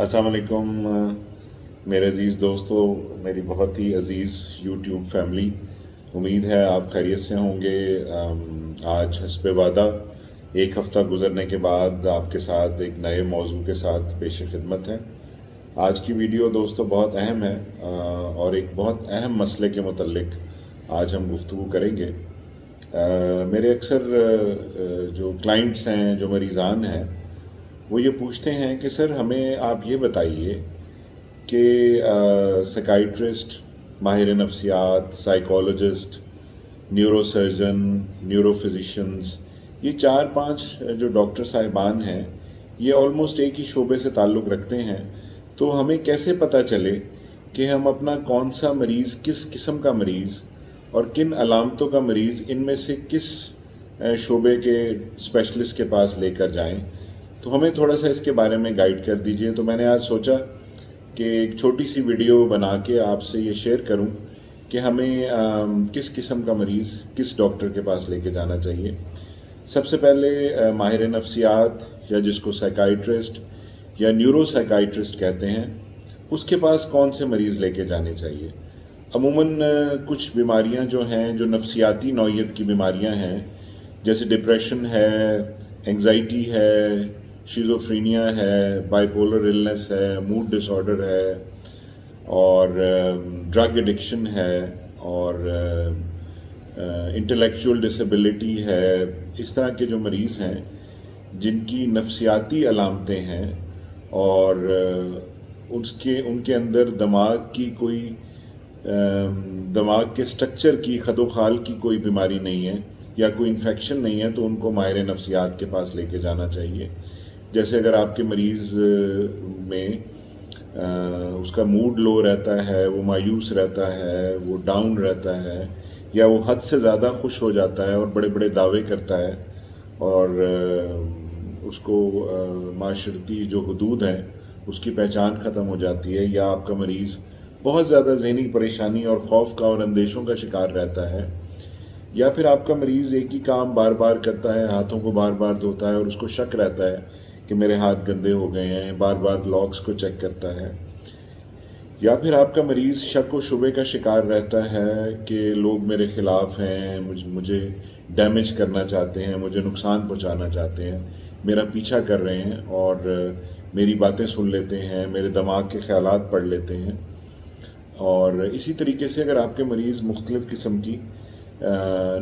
अस्सलाम वालेकुम मेरे अज़ीज़ दोस्तों, मेरी बहुत ही अज़ीज़ यूट्यूब फैमिली। उम्मीद है आप खैरियत से होंगे। आज हस्ब वादा एक हफ़्ता गुज़रने के बाद आपके साथ एक नए मौजू के साथ पेश खिदमत है। आज की वीडियो दोस्तों बहुत अहम है और एक बहुत अहम मसले के मुतल्लिक आज हम गुफ्तगू करेंगे। मेरे अक्सर जो क्लाइंट्स हैं, जो मरीज़ान हैं, वो ये पूछते हैं कि सर हमें आप ये बताइए कि साइकाइट्रिस्ट, माहिर नफ्सियात, साइकोलॉजिस्ट, न्यूरोसर्जन, न्यूरोफिजिशंस, ये 4-5 जो डॉक्टर साहिबान हैं, ये ऑलमोस्ट एक ही शोबे से ताल्लुक़ रखते हैं। तो हमें कैसे पता चले कि हम अपना कौन सा मरीज़, किस किस्म का मरीज़ और किन अलामतों का मरीज़ इनमें से किस शोबे के स्पेशलिस्ट के पास लेकर जाएं। तो हमें थोड़ा सा इसके बारे में गाइड कर दीजिए। तो मैंने आज सोचा कि एक छोटी सी वीडियो बना के आपसे ये शेयर करूं कि हमें किस किस्म का मरीज़ किस डॉक्टर के पास लेके जाना चाहिए। सबसे पहले माहिर नफ्सियात या जिसको साइकाइट्रिस्ट या न्यूरो साइकाइट्रिस्ट कहते हैं, उसके पास कौन से मरीज़ लेके जाने चाहिए। अमूमन कुछ बीमारियां जो हैं, जो नफ्सियाती नौइयत की बीमारियां हैं, जैसे डिप्रेशन है, एंग्जाइटी है, शिज़ोफ्रीनिया है, बाइपोलर इलनेस है, मूड डिसऑर्डर है और ड्रग एडिक्शन है और इंटेलेक्चुअल डिसेबिलिटी है। इस तरह के जो मरीज़ हैं जिनकी नफ्सियाती अलामतें हैं और उनके अंदर दिमाग के स्ट्रक्चर की खदोखाल की कोई बीमारी नहीं है या कोई इन्फेक्शन नहीं है, तो उनको माहिर नफ्सियात के पास लेके जाना चाहिए। जैसे अगर आपके मरीज़ में उसका मूड लो रहता है, वो मायूस रहता है, वो डाउन रहता है, या वो हद से ज़्यादा खुश हो जाता है और बड़े बड़े दावे करता है और उसको माशरती जो हदूद हैं उसकी पहचान ख़त्म हो जाती है, या आपका मरीज़ बहुत ज़्यादा ज़हनी परेशानी और खौफ का और अंदेशों का शिकार रहता है, या फिर आपका मरीज़ एक ही काम बार बार करता है, हाथों को बार बार धोता है और उसको शक रहता है कि मेरे हाथ गंदे हो गए हैं, बार बार लॉक्स को चेक करता है, या फिर आपका मरीज़ शक व शुबे का शिकार रहता है कि लोग मेरे ख़िलाफ़ हैं, मुझे डैमेज करना चाहते हैं, मुझे नुकसान पहुंचाना चाहते हैं, मेरा पीछा कर रहे हैं और मेरी बातें सुन लेते हैं, मेरे दिमाग के ख़यालात पढ़ लेते हैं। और इसी तरीके से अगर आपके मरीज़ मुख्तलिफ़ किस्म की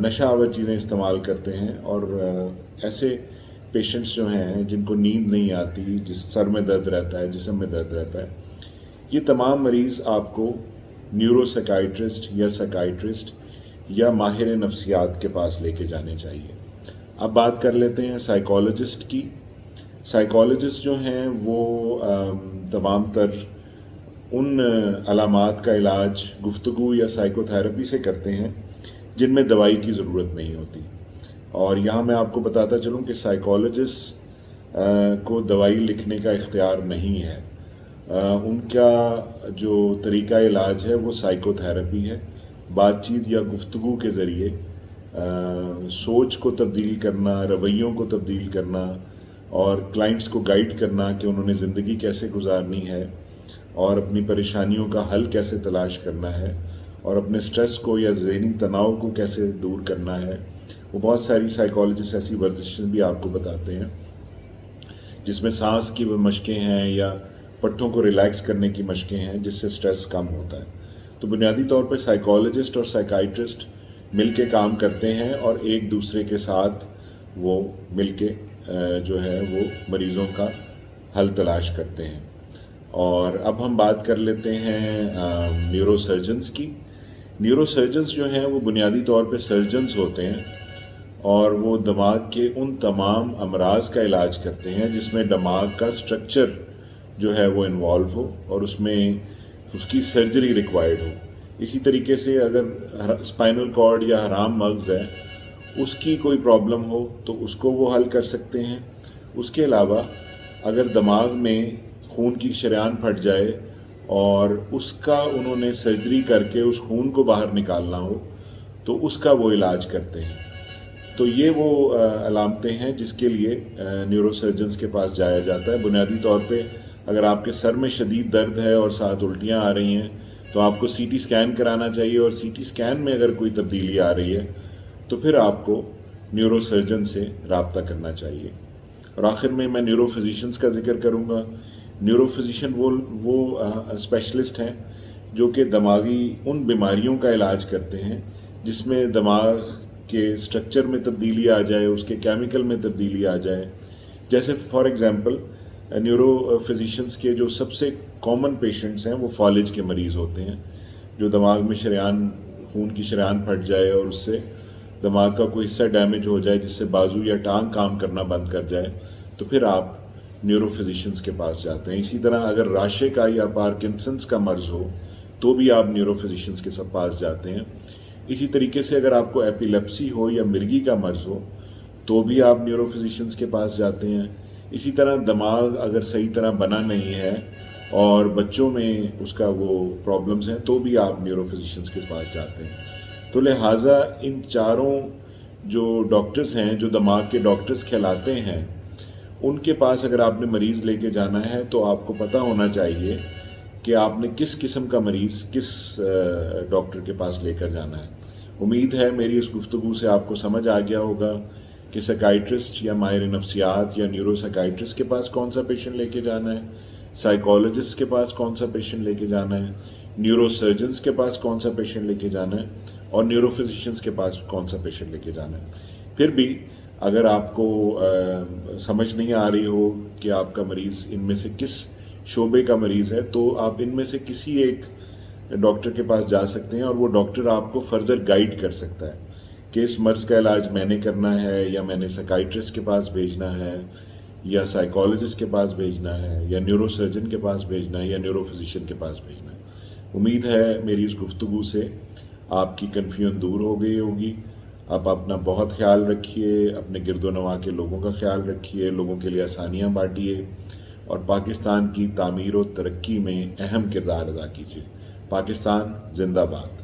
नशा आवर चीज़ें इस्तेमाल करते हैं और ऐसे पेशेंट्स जो हैं जिनको नींद नहीं आती, जिस सर में दर्द रहता है, जिस्म में दर्द रहता है, ये तमाम मरीज़ आपको न्यूरो साइकाइट्रिस्ट या साइकाइट्रिस्ट या माहिर नफ्सियात के पास लेके जाने चाहिए। अब बात कर लेते हैं साइकोलॉजिस्ट की। साइकोलॉजिस्ट जो हैं वो तमाम तर उन अलामात का इलाज गुफ्तगू या साइकोथेरेपी से करते हैं जिनमें दवाई की ज़रूरत नहीं होती। और यहाँ मैं आपको बताता चलूँ कि साइकोलॉजिस्ट को दवाई लिखने का इख्तियार नहीं है। उनका जो तरीका इलाज है वो साइकोथेरेपी है। बातचीत या गुफ्तगू के ज़रिए सोच को तब्दील करना, रवैयों को तब्दील करना और क्लाइंट्स को गाइड करना कि उन्होंने ज़िंदगी कैसे गुजारनी है और अपनी परेशानियों का हल कैसे तलाश करना है और अपने स्ट्रेस को या ज़हनी तनाव को कैसे दूर करना है। वो बहुत सारी साइकोलॉजिस्ट ऐसी वर्जिशें भी आपको बताते हैं जिसमें सांस की मशकें हैं या पट्टों को रिलैक्स करने की मशकें हैं जिससे स्ट्रेस कम होता है। तो बुनियादी तौर पर साइकोलॉजिस्ट और साइकाइट्रिस्ट मिल के काम करते हैं और एक दूसरे के साथ वो मिल के जो है वो मरीज़ों का हल तलाश करते हैं। और अब हम बात कर लेते हैं न्यूरो सर्जन्स की। न्यूरो सर्जन्स जो हैं वो बुनियादी तौर पे सर्जन्स होते हैं और वो दिमाग के उन तमाम अमराज का इलाज करते हैं जिसमें दिमाग का स्ट्रक्चर जो है वो इन्वॉल्व हो और उसमें उसकी सर्जरी रिक्वायर्ड हो। इसी तरीके से अगर स्पाइनल कॉर्ड या हराम मग़ज़ है, उसकी कोई प्रॉब्लम हो तो उसको वो हल कर सकते हैं। उसके अलावा अगर दिमाग में खून की शरेआन फट जाए और उसका उन्होंने सर्जरी करके उस खून को बाहर निकालना हो तो उसका वो इलाज करते हैं। तो ये वो अलामतें हैं जिसके लिए न्यूरोसर्जन्स के पास जाया जाता है। बुनियादी तौर पे اگر آپ کے سر میں شدید درد ہے اور ساتھ الٹیاں آ رہی ہیں تو آپ کو سی ٹی اسکین کرانا چاہیے، اور سی ٹی اسکین میں اگر کوئی تبدیلی آ رہی ہے تو پھر آپ کو نیورو سرجن سے رابطہ کرنا چاہیے۔ اور آخر میں نیورو فزیشنز کا ذکر کروں گا۔ نیورو فزیشن وہ اسپیشلسٹ ہیں جو کہ دماغی ان بیماریوں کا علاج کرتے ہیں جس میں دماغ کے سٹرکچر میں تبدیلی آ جائے، اس کے کیمیکل میں تبدیلی آ جائے۔ جیسے فار ایگزامپل نیورو فزیشنز کے جو سب سے کامن پیشنٹس ہیں وہ فالج کے مریض ہوتے ہیں، جو دماغ میں خون کی شریان پھٹ جائے اور اس سے دماغ کا کوئی حصہ ڈیمیج ہو جائے جس سے بازو یا ٹانگ کام کرنا بند کر جائے، تو پھر آپ نیورو فزیشنز کے پاس جاتے ہیں۔ اسی طرح اگر راشے کا یا پارکنسنس کا مرض ہو تو بھی آپ نیورو فزیشنز کے پاس جاتے ہیں۔ اسی طریقے سے اگر آپ کو ایپیلیپسی ہو یا مرگی کا مرض ہو تو بھی آپ نیورو فزیشنز کے پاس جاتے ہیں۔ اسی طرح دماغ اگر صحیح طرح بنا نہیں ہے اور بچوں میں اس کا وہ پرابلمز ہیں تو بھی آپ نیورو فزیشنز کے پاس جاتے ہیں۔ تو لہٰذا ان چاروں جو ڈاکٹرز ہیں جو دماغ کے ڈاکٹرز کہلاتے ہیں، ان کے پاس اگر آپ نے مریض لے کے جانا ہے تو آپ کو پتہ ہونا چاہیے کہ آپ نے کس قسم کا مریض کس ڈاکٹر کے پاس لے کر جانا ہے۔ امید ہے میری اس گفتگو سے آپ کو سمجھ آ گیا ہوگا کہ سائیکائٹرسٹ یا ماہر نفسیات یا نیورو سائیکائٹرسٹ کے پاس کون سا پیشنٹ لے کے جانا ہے، سائیکالوجسٹ کے پاس کون سا پیشنٹ لے کے جانا ہے، نیورو سرجنز کے پاس کون سا پیشنٹ لے کے جانا ہے، اور نیورو فزیشنز کے پاس کون سا پیشنٹ لے کے جانا ہے۔ پھر بھی اگر آپ کو سمجھ نہیں آ رہی ہو کہ آپ کا مریض ان میں سے کس شعبے کا مریض ہے تو آپ ان میں سے کسی ایک ڈاکٹر کے پاس جا سکتے ہیں، اور وہ ڈاکٹر آپ کو فردر گائیڈ کر سکتا ہے کہ اس مرض کا علاج میں نے کرنا ہے یا میں نے سائیکائٹرسٹ کے پاس بھیجنا ہے یا سائیکالوجسٹ کے پاس بھیجنا ہے یا نیورو سرجن کے پاس بھیجنا ہے یا نیورو فزیشین کے پاس بھیجنا ہے۔ امید ہے میری اس گفتگو سے آپ کی کنفیوژن دور ہو گئی ہوگی۔ آپ اپنا بہت خیال رکھیے، اپنے گرد و نواح کے لوگوں کا خیال رکھیے، لوگوں کے لیے آسانیاں بانٹیے، اور پاکستان کی تعمیر و ترقی میں اہم کردار ادا کیجیے۔ پاکستان زندہ باد۔